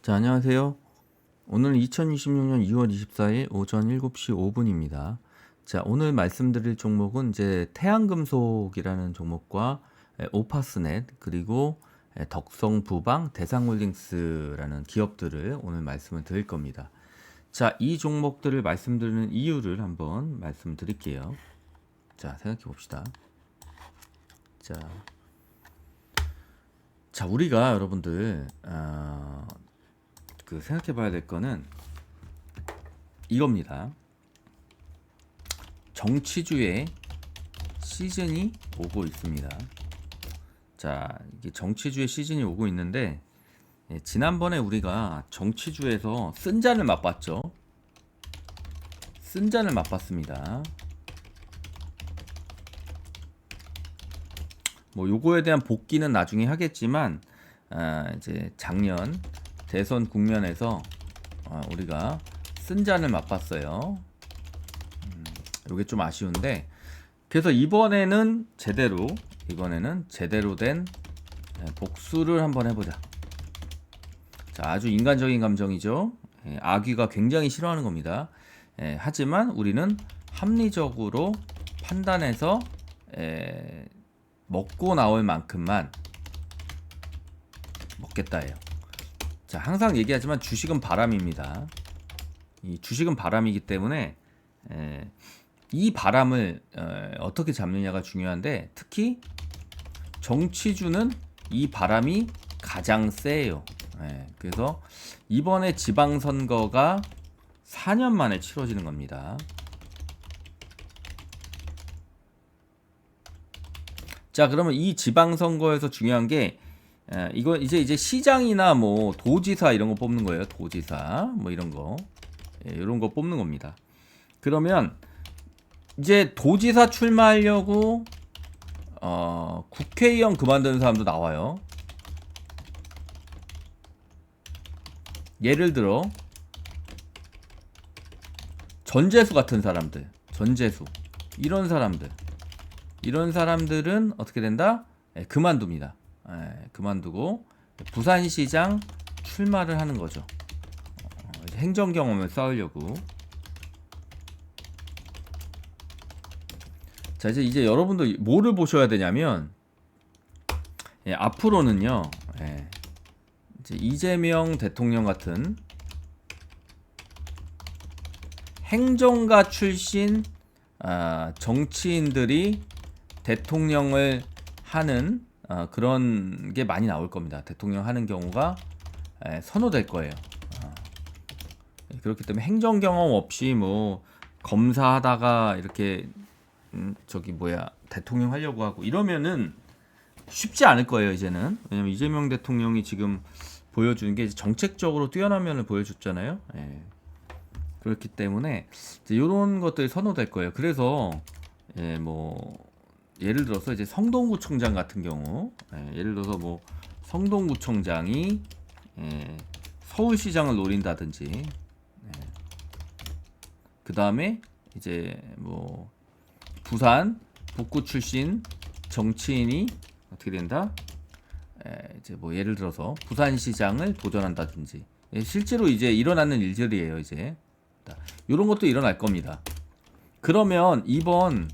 자, 안녕하세요. 오늘 2026년 2월 24일 오전 7시 5분입니다. 자, 오늘 말씀드릴 종목은 이제 태양금속이라는 종목과 오파스넷 그리고 덕성부방, 대상홀딩스라는 기업들을 오늘 말씀을 드릴 겁니다. 자, 이 종목들을 말씀드리는 이유를 한번 말씀드릴게요. 자, 생각해 봅시다. 자, 우리가 여러분들 생각해 봐야 될 거는 이겁니다. 정치주의 시즌이 오고 있습니다. 자, 이게 정치주의 시즌이 오고 있는데, 지난번에 우리가 정치주에서 쓴 잔을 맛봤죠. 쓴 잔을 맛봤습니다. 뭐 요거에 대한 복귀는 나중에 하겠지만, 이제 작년 대선 국면에서 우리가 쓴 잔을 맛봤어요. 요게 좀 아쉬운데, 그래서 이번에는 제대로 된 복수를 한번 해보자. 자, 아주 인간적인 감정이죠. 아귀가 굉장히 싫어하는 겁니다. 하지만 우리는 합리적으로 판단해서 먹고 나올 만큼만 먹겠다예요. 자, 항상 얘기하지만 주식은 바람입니다. 이 주식은 바람이기 때문에 이 바람을 어떻게 잡느냐가 중요한데, 특히 정치주는 이 바람이 가장 세요. 그래서 이번에 지방선거가 4년 만에 치러지는 겁니다. 자, 그러면 이 지방선거에서 중요한 게 이거 이제 시장이나 뭐 도지사 이런 거 뽑는 거예요. 도지사 뭐 이런 거, 이런 거 뽑는 겁니다. 그러면 이제 도지사 출마하려고 국회의원 그만두는 사람도 나와요. 예를 들어 전재수 같은 사람들, 이런 사람들은 어떻게 된다? 그만둡니다. 그만두고 부산시장 출마를 하는 거죠. 행정 경험을 쌓으려고. 자, 이제 여러분들 뭐를 보셔야 되냐면, 앞으로는요, 이제 이재명 대통령 같은 행정가 출신 정치인들이 대통령을 하는 그런 게 많이 나올 겁니다. 대통령 하는 경우가 선호될 거예요. 그렇기 때문에 행정 경험 없이 뭐 검사하다가 이렇게 대통령 하려고 하고 이러면은 쉽지 않을 거예요, 이제는. 왜냐면 이재명 대통령이 지금 보여주는 게 정책적으로 뛰어난 면을 보여줬잖아요. 그렇기 때문에 이런 것들이 선호될 거예요. 그래서 뭐 예를 들어서 이제 성동구청장 같은 경우, 예를 들어서 뭐 성동구청장이 서울시장을 노린다든지, 그 다음에 이제 뭐 부산 북구 출신 정치인이 어떻게 된다? 이제 뭐 예를 들어서 부산시장을 도전한다든지, 실제로 이제 일어나는 일들이에요. 이제 이런 것도 일어날 겁니다. 그러면 이번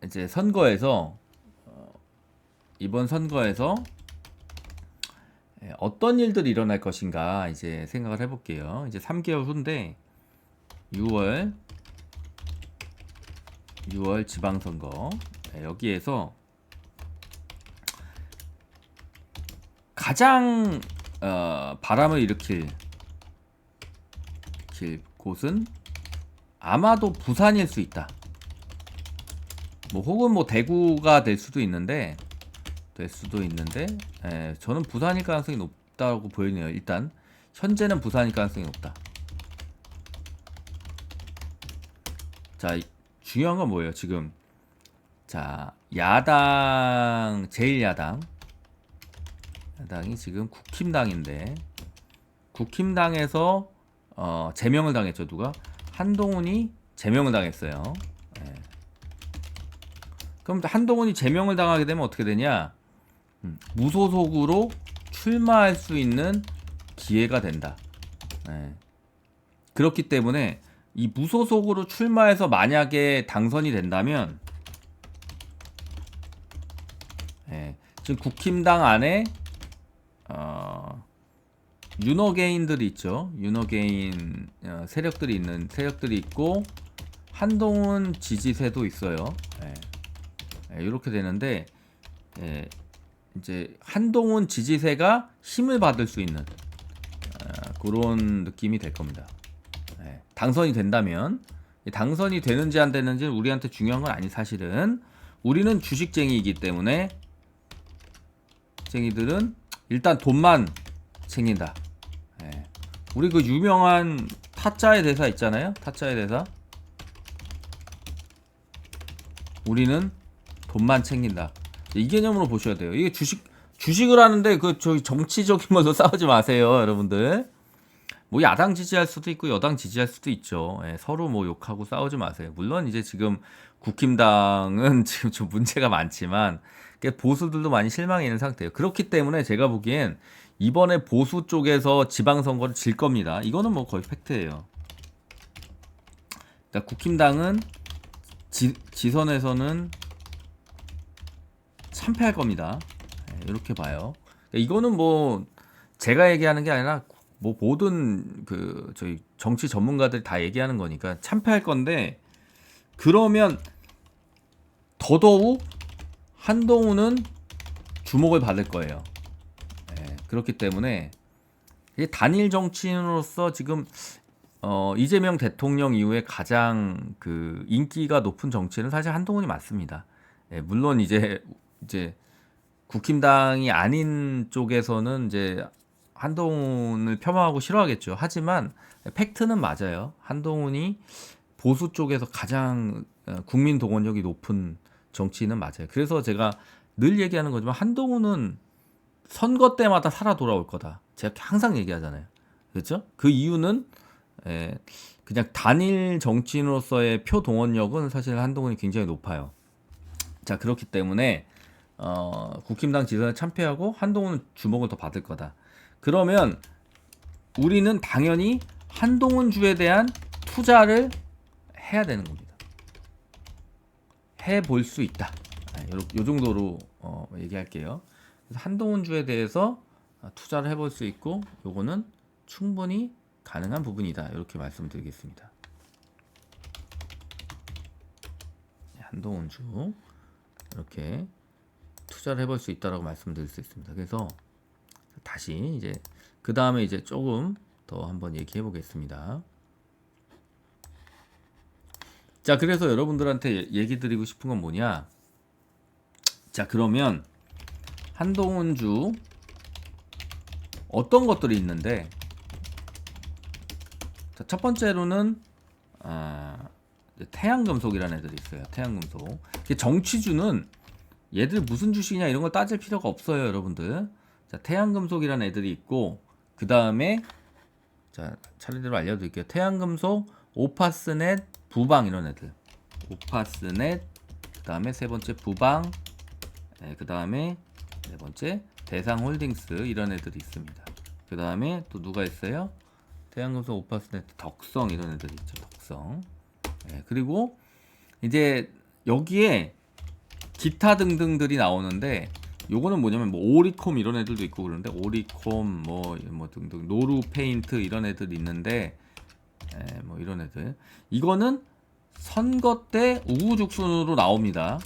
이제 선거에서 어떤 일들이 일어날 것인가 이제 생각을 해볼게요. 이제 3개월 후인데 6월 지방선거, 여기에서 가장 바람을 일으킬 곳은 아마도 부산일 수 있다. 뭐 혹은 뭐 대구가 될 수도 있는데 저는 부산일 가능성이 높다고 보이네요. 일단 현재는 부산일 가능성이 높다. 자, 중요한 건 뭐예요? 지금 자, 제1야당이 지금 국힘당인데, 국힘당에서 제명을 당했죠. 누가? 한동훈이 제명을 당했어요. 그럼 한동훈이 제명을 당하게 되면 어떻게 되냐? 무소속으로 출마할 수 있는 기회가 된다. 예. 그렇기 때문에 이 무소속으로 출마해서 만약에 당선이 된다면, 예, 지금 국힘당 안에 윤어게인들이 있죠. 윤어게인 세력들이 있고 한동훈 지지세도 있어요. 예. 예, 이렇게 되는데, 예, 이제 한동훈 지지세가 힘을 받을 수 있는 그런 느낌이 될 겁니다. 예, 당선이 된다면. 당선이 되는지 안 되는지는 우리한테 중요한 건 아니. 사실은 우리는 주식쟁이이기 때문에 쟁이들은 일단 돈만 챙긴다. 예. 우리 그 유명한 타짜의 대사 있잖아요. 타짜의 대사. 우리는 돈만 챙긴다. 이 개념으로 보셔야 돼요. 이게 주식을 하는데 저기 정치적인 걸로 싸우지 마세요, 여러분들. 뭐 야당 지지할 수도 있고 여당 지지할 수도 있죠. 예, 서로 뭐 욕하고 싸우지 마세요. 물론 이제 지금 국힘당은 지금 좀 문제가 많지만 보수들도 많이 실망해 있는 상태예요. 그렇기 때문에 제가 보기엔 이번에 보수 쪽에서 지방선거를 질 겁니다. 이거는 뭐 거의 팩트예요. 그러니까 국힘당은 지선에서는 참패할 겁니다. 이렇게 봐요. 이거는 뭐 제가 얘기하는 게 아니라 뭐 모든 저희 정치 전문가들이 다 얘기하는 거니까 참패할 건데, 그러면 더더욱 한동훈은 주목을 받을 거예요. 그렇기 때문에 이게 단일 정치인으로서 지금 이재명 대통령 이후에 가장 인기가 높은 정치인은 사실 한동훈이 맞습니다. 물론 이제 국힘당이 아닌 쪽에서는 이제 한동훈을 폄하하고 싫어하겠죠. 하지만 팩트는 맞아요. 한동훈이 보수 쪽에서 가장 국민 동원력이 높은 정치인은 맞아요. 그래서 제가 늘 얘기하는 거지만 한동훈은 선거 때마다 살아 돌아올 거다. 제가 항상 얘기하잖아요. 그렇죠? 그 이유는 그냥 단일 정치인으로서의 표 동원력은 사실 한동훈이 굉장히 높아요. 자, 그렇기 때문에 국힘당 지선에 참패하고 한동훈은 주목을 더 받을 거다. 그러면 우리는 당연히 한동훈주에 대한 투자를 해야 되는 겁니다. 해볼 수 있다. 요 정도로 얘기할게요. 그래서 한동훈주에 대해서 투자를 해볼 수 있고, 요거는 충분히 가능한 부분이다. 이렇게 말씀드리겠습니다. 한동훈주 이렇게 투자를 해볼 수 있다라고 말씀드릴 수 있습니다. 그래서 다시 이제 그 다음에 이제 조금 더 한번 얘기해 보겠습니다. 자, 그래서 여러분들한테 얘기 드리고 싶은 건 뭐냐? 자, 그러면 한동훈주 어떤 것들이 있는데, 자, 첫 번째로는 태양금속이라는 애들이 있어요. 태양금속. 정치주는 얘들 무슨 주식이냐 이런 걸 따질 필요가 없어요, 여러분들. 자, 태양금속이라는 애들이 있고, 그 다음에 자, 차례대로 알려드릴게요. 태양금속, 오파스넷, 부방 이런 애들. 오파스넷, 그 다음에 세 번째 부방, 그 다음에 네 번째 대상홀딩스 이런 애들이 있습니다. 그 다음에 또 누가 있어요? 태양금속, 오파스넷, 덕성 이런 애들이 있죠. 덕성. 그리고 이제 여기에 기타 등등들이 나오는데, 요거는 뭐냐면 뭐 오리콤 이런 애들도 있고 그러는데, 오리콤 뭐 등등, 노루페인트 이런 애들 있는데, 뭐 이런 애들, 이거는 선거 때 우후죽순으로 나옵니다.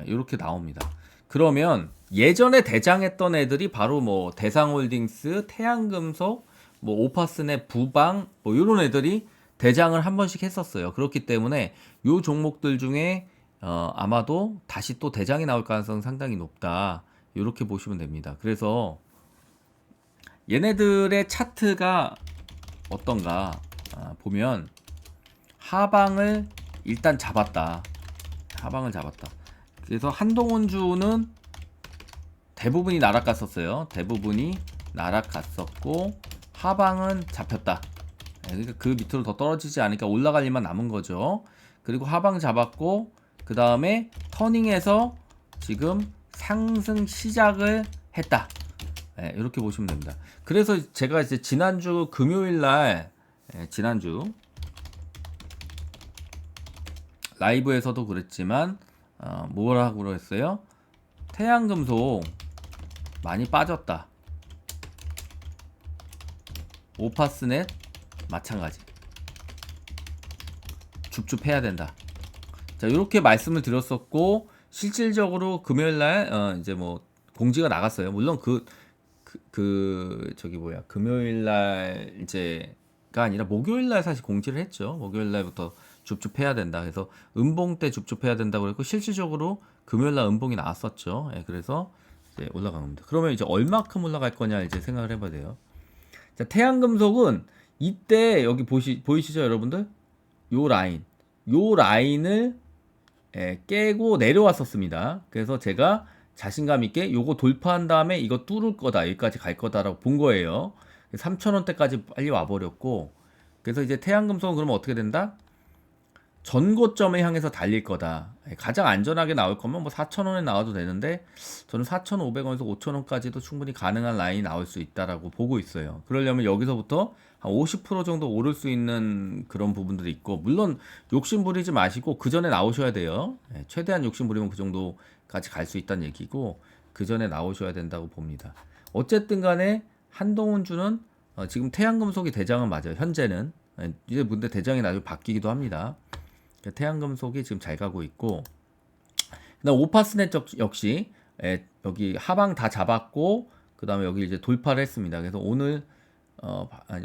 이렇게 나옵니다. 그러면 예전에 대장했던 애들이 바로 뭐 대상홀딩스, 태양금속, 뭐 오파스넷, 부방 뭐 이런 애들이 대장을 한 번씩 했었어요. 그렇기 때문에 요 종목들 중에 아마도 다시 또 대장이 나올 가능성이 상당히 높다. 이렇게 보시면 됩니다. 그래서 얘네들의 차트가 어떤가 보면 하방을 일단 잡았다. 하방을 잡았다. 그래서 한동훈주는 대부분이 나락갔었어요. 대부분이 나락갔었고 하방은 잡혔다. 그러니까 그 밑으로 더 떨어지지 않으니까 올라갈 일만 남은 거죠. 그리고 하방 잡았고, 그 다음에 터닝해서 지금 상승 시작을 했다. 예, 이렇게 보시면 됩니다. 그래서 제가 이제 지난주 금요일 날 지난주 라이브에서도 그랬지만 뭐라고 그랬어요? 태양금속 많이 빠졌다. 오파스넷 마찬가지. 줍줍해야 된다. 자, 이렇게 말씀을 드렸었고 실질적으로 금요일 날 이제 뭐 공지가 나갔어요. 물론 저기 뭐야 금요일 날 이제가 아니라 목요일 날 사실 공지를 했죠. 목요일 날부터 줍줍해야 된다. 그래서 음봉 때 줍줍해야 된다고 그랬고 실질적으로 금요일 날 음봉이 나왔었죠. 예, 그래서 이제 올라간 겁니다. 그러면 이제 얼마큼 올라갈 거냐 이제 생각을 해봐야 돼요. 자, 태양금속은 이때 여기 보이시죠, 여러분들? 요 라인을 깨고 내려왔었습니다. 그래서 제가 자신감 있게 요거 돌파한 다음에 이거 뚫을 거다, 여기까지 갈 거다라고 본 거예요. 3,000원대까지 빨리 와버렸고, 그래서 이제 태양금속은 그러면 어떻게 된다? 전고점에 향해서 달릴 거다. 가장 안전하게 나올 거면 뭐 4,000원에 나와도 되는데 저는 4,500원에서 5,000원까지도 충분히 가능한 라인이 나올 수 있다라고 보고 있어요. 그러려면 여기서부터 한 50% 정도 오를 수 있는 그런 부분들이 있고, 물론 욕심 부리지 마시고 그 전에 나오셔야 돼요. 최대한 욕심 부리면 그 정도까지 갈 수 있다는 얘기고, 그 전에 나오셔야 된다고 봅니다. 어쨌든 간에 한동훈주는 지금 태양금속이 대장은 맞아요. 현재는. 이제 근데 대장이 나중에 바뀌기도 합니다. 태양금속이 지금 잘 가고 있고, 그다음 오파스넷 역시 여기 하방 다 잡았고, 그 다음에 여기 이제 돌파를 했습니다. 그래서 오늘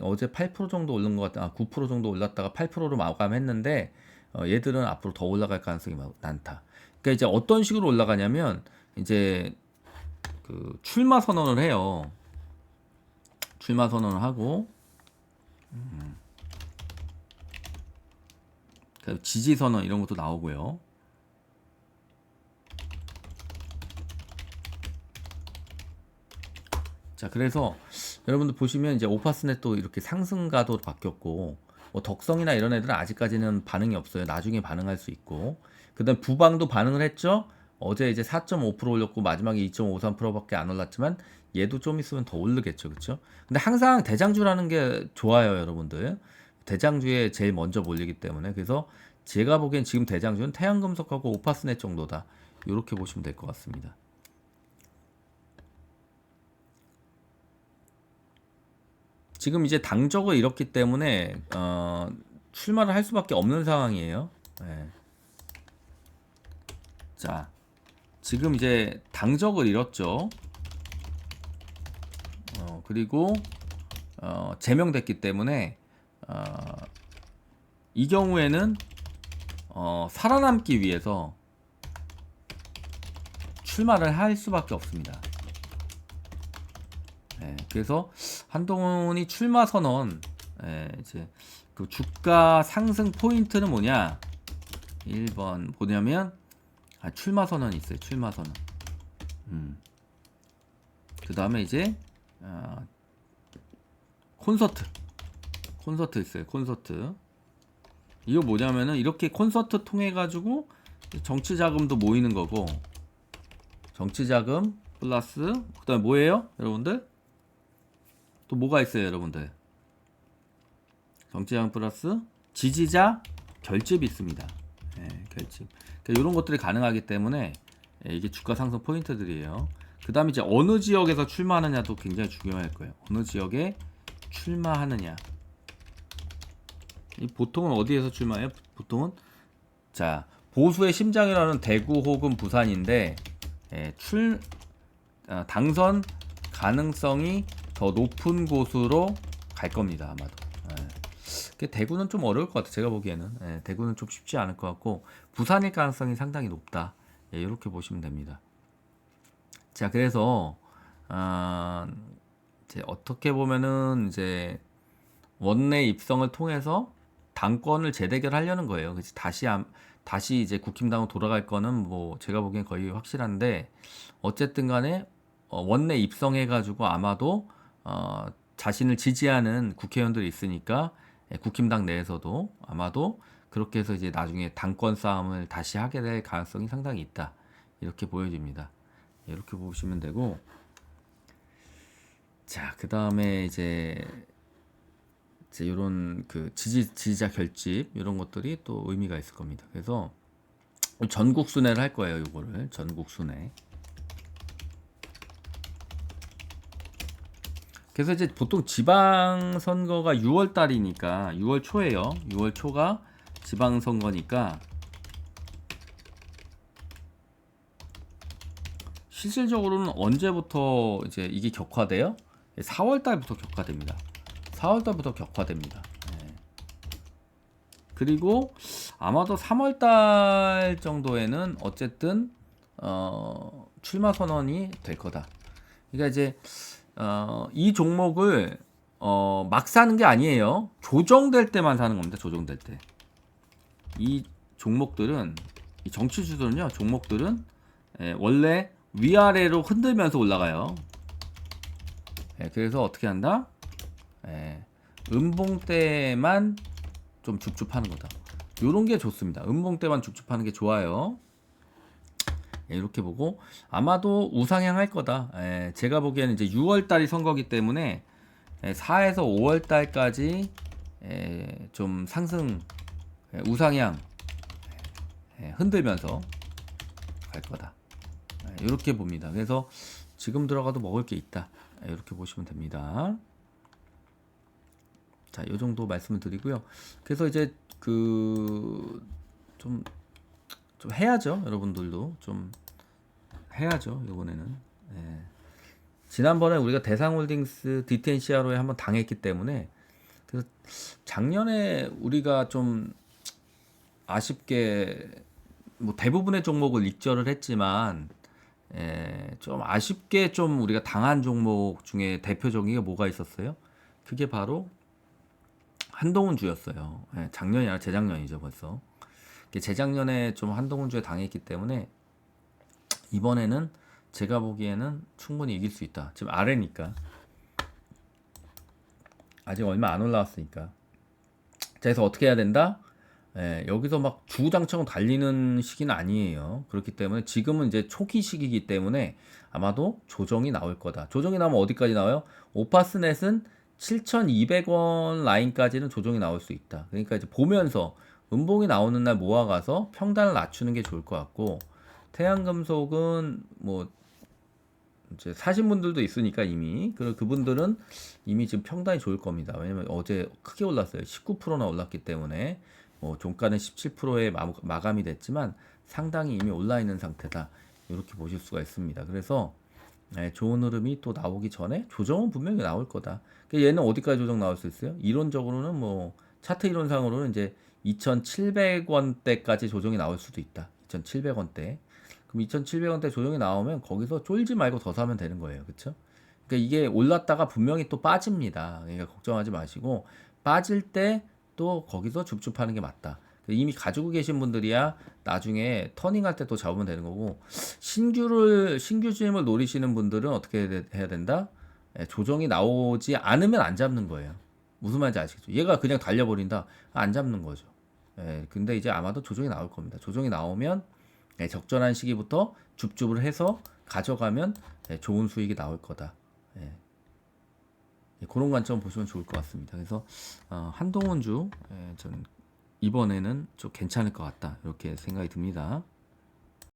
어제 8% 정도 오른 것 같다. 9% 정도 올랐다가 8%로 마감했는데 얘들은 앞으로 더 올라갈 가능성이 많다. 그러니까 이제 어떤 식으로 올라가냐면 이제 그 출마 선언을 해요. 출마 선언을 하고 지지 선언 이런 것도 나오고요. 자, 그래서 여러분들 보시면 이제 오파스넷도 이렇게 상승가도 바뀌었고, 뭐 덕성이나 이런 애들은 아직까지는 반응이 없어요. 나중에 반응할 수 있고, 그다음 부방도 반응을 했죠. 어제 이제 4.5% 올렸고 마지막에 2.53%밖에 안 올랐지만 얘도 좀 있으면 더 오르겠죠, 그렇죠? 근데 항상 대장주라는 게 좋아요, 여러분들. 대장주에 제일 먼저 몰리기 때문에. 그래서 제가 보기엔 지금 대장주는 태양금속하고 오파스넷 정도다. 이렇게 보시면 될 것 같습니다. 지금 이제 당적을 잃었기 때문에 출마를 할 수밖에 없는 상황이에요. 네. 자, 지금 이제 당적을 잃었죠. 그리고 제명됐기 때문에 이 경우에는 살아남기 위해서 출마를 할 수밖에 없습니다. 그래서 한동훈이 출마 선언, 이제 그 주가 상승 포인트는 뭐냐? 1번 뭐냐면 출마 선언이 있어요. 출마 선언. 그 다음에 이제 콘서트 있어요. 콘서트. 이거 뭐냐면은 이렇게 콘서트 통해 가지고 정치 자금도 모이는 거고, 정치 자금 플러스 그다음에 뭐예요, 여러분들? 또 뭐가 있어요, 여러분들? 정치 자금 플러스 지지자 결집이 있습니다. 결집. 그러니까 이런 것들이 가능하기 때문에 이게 주가 상승 포인트들이에요. 그 다음에 이제 어느 지역에서 출마하느냐도 굉장히 중요할 거예요. 어느 지역에 출마하느냐. 보통은 어디에서 출마해요? 보통은 자, 보수의 심장이라는 대구 혹은 부산인데 당선 가능성이 더 높은 곳으로 갈 겁니다, 아마도. 대구는 좀 어려울 것 같아요. 제가 보기에는 대구는 좀 쉽지 않을 것 같고 부산일 가능성이 상당히 높다. 이렇게 보시면 됩니다. 자, 그래서 이제 어떻게 보면은 이제 원내 입성을 통해서 당권을 재대결하려는 거예요. 그래서 다시 이제 국힘당으로 돌아갈 거는 뭐 제가 보기엔 거의 확실한데, 어쨌든 간에 원내 입성해가지고 아마도 자신을 지지하는 국회의원들이 있으니까 국힘당 내에서도 아마도 그렇게 해서 이제 나중에 당권 싸움을 다시 하게 될 가능성이 상당히 있다. 이렇게 보여집니다. 이렇게 보시면 되고, 자, 그 다음에 이제 이런 그 지지자 결집 이런 것들이 또 의미가 있을 겁니다. 그래서 전국 순회를 할 거예요. 요거를 전국 순회. 그래서 이제 보통 지방선거가 6월 달이니까 6월 초에요. 6월 초가 지방선거니까 실질적으로는 언제부터 이제 이게 격화돼요? 4월 달부터 격화됩니다. 4월 달부터 격화됩니다. 네. 그리고 아마도 3월 달 정도에는 어쨌든 출마 선언이 될 거다. 그러니까 이제 이 종목을 막 사는 게 아니에요. 조정될 때만 사는 겁니다. 조정될 때. 이 종목들은, 이 정치주들은요, 종목들은 원래 위아래로 흔들면서 올라가요. 그래서 어떻게 한다? 음봉 때만 좀 줍줍하는 거다. 요런 게 좋습니다. 음봉 때만 줍줍하는 게 좋아요. 이렇게 보고 아마도 우상향 할 거다. 제가 보기에는 이제 6월 달이 선거기 때문에 4에서 5월 달까지 좀 상승, 우상향 흔들면서 갈 거다. 이렇게 봅니다. 그래서 지금 들어가도 먹을 게 있다. 이렇게 보시면 됩니다. 자, 요 정도 말씀을 드리고요. 그래서 이제 좀 해야죠. 여러분들도 좀 해야죠. 이번에는. 지난번에 우리가 대상홀딩스 DTNCRO에 한번 당했기 때문에, 그래서 작년에 우리가 좀 아쉽게 뭐 대부분의 종목을 익절을 했지만, 좀 아쉽게 좀 우리가 당한 종목 중에 대표적인 게 뭐가 있었어요? 그게 바로 한동훈주였어요. 작년이 아니라 재작년이죠, 벌써. 재작년에 좀 한동훈주에 당했기 때문에 이번에는 제가 보기에는 충분히 이길 수 있다. 지금 아래니까. 아직 얼마 안 올라왔으니까. 자, 그래서 어떻게 해야 된다? 여기서 막 주구장창 달리는 시기는 아니에요. 그렇기 때문에 지금은 이제 초기 시기이기 때문에 아마도 조정이 나올 거다. 조정이 나오면 어디까지 나와요? 오파스넷은 7,200원 라인까지는 조정이 나올 수 있다. 그러니까 이제 보면서 음봉이 나오는 날 모아가서 평단을 낮추는 게 좋을 것 같고, 태양금속은 뭐 이제 사신 분들도 있으니까 이미, 그리고 그분들은 이미 지금 평단이 좋을 겁니다. 왜냐면 어제 크게 올랐어요. 19%나 올랐기 때문에 종가는 17%에 마감이 됐지만 상당히 이미 올라 있는 상태다. 이렇게 보실 수가 있습니다. 그래서 좋은 흐름이 또 나오기 전에 조정은 분명히 나올 거다. 그러니까 얘는 어디까지 조정 나올 수 있어요? 이론적으로는 뭐 차트 이론상으로는 이제 2,700원대까지 조정이 나올 수도 있다. 2,700원대. 그럼 2,700원대 조정이 나오면 거기서 쫄지 말고 더 사면 되는 거예요. 그렇죠? 그러니까 이게 올랐다가 분명히 또 빠집니다. 그러니까 걱정하지 마시고, 빠질 때 또 거기서 줍줍하는 게 맞다. 이미 가지고 계신 분들이야 나중에 터닝할 때 또 잡으면 되는 거고, 신규 주임을 노리시는 분들은 어떻게 해야 된다? 조정이 나오지 않으면 안 잡는 거예요. 무슨 말인지 아시겠죠? 얘가 그냥 달려버린다, 안 잡는 거죠. 근데 이제 아마도 조정이 나올 겁니다. 조정이 나오면 적절한 시기부터 줍줍을 해서 가져가면 좋은 수익이 나올 거다. 그런 관점 보시면 좋을 것 같습니다. 그래서 한동훈주 저는 이번에는 좀 괜찮을 것 같다, 이렇게 생각이 듭니다.